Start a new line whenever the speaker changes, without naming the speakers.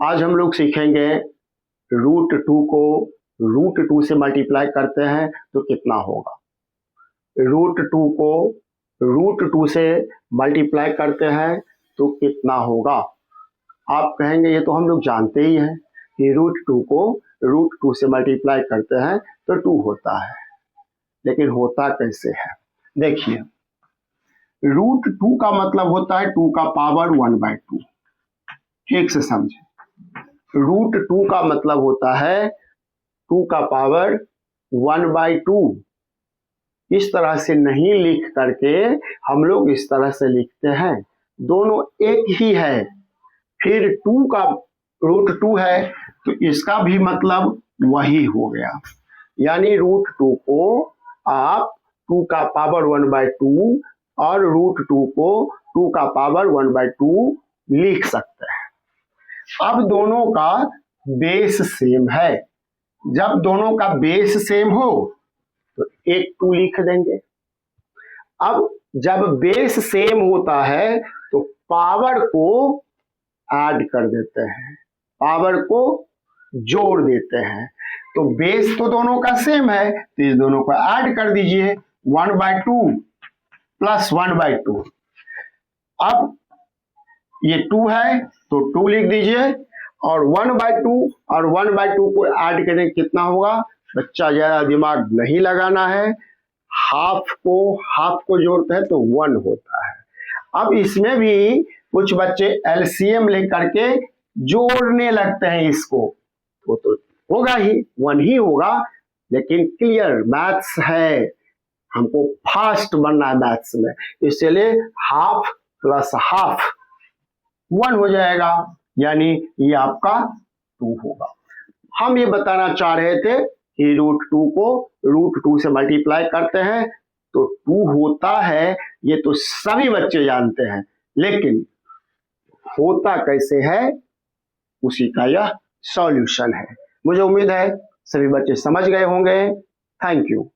आज हम लोग सीखेंगे √2 को √2 से मल्टीप्लाई करते हैं तो कितना होगा। √2 को √2 से मल्टीप्लाई करते हैं तो कितना होगा। आप कहेंगे ये तो हम लोग जानते ही हैं कि √2 को √2 से मल्टीप्लाई करते हैं तो 2 होता है, लेकिन होता कैसे है। देखिए, √2 का मतलब होता है 2 का पावर 1/2। ठीक से समझे, √2 का मतलब होता है 2 का पावर 1/2। इस तरह से नहीं लिख करके हम लोग इस तरह से लिखते हैं, दोनों एक ही है। फिर 2 का √2 है तो इसका भी मतलब वही हो गया, यानी √2 को आप 2 का पावर 1/2 और √2 को 2 का पावर 1/2 लिख सकते हैं। अब दोनों का बेस सेम है। जब दोनों का बेस सेम हो तो एक 2 लिख देंगे। अब जब बेस सेम होता है तो पावर को ऐड कर देते हैं, पावर को जोड़ देते हैं। तो बेस तो दोनों का सेम है तो इस दोनों को ऐड कर दीजिए, 1/2 प्लस 1/2। अब ये 2 है तो 2 लिख दीजिए, और 1/2 और 1/2 को ऐड करें कितना होगा। बच्चा ज्यादा दिमाग नहीं लगाना है, हाफ को जोड़ते हैं तो 1 होता है। अब इसमें भी कुछ बच्चे एलसीएम लेकर के जोड़ने लगते हैं इसको, तो होगा ही 1 ही होगा। लेकिन क्लियर मैथ्स है, हमको फास्ट बनना है मैथ्स में, इसलिए हाफ प्लस हाफ 1 हो जाएगा, यानी ये आपका 2 होगा। हम ये बताना चाह रहे थे कि √2 को √2 से मल्टीप्लाई करते हैं तो 2 होता है, ये तो सभी बच्चे जानते हैं, लेकिन होता कैसे है उसी का यह सॉल्यूशन है। मुझे उम्मीद है सभी बच्चे समझ गए होंगे। Thank you.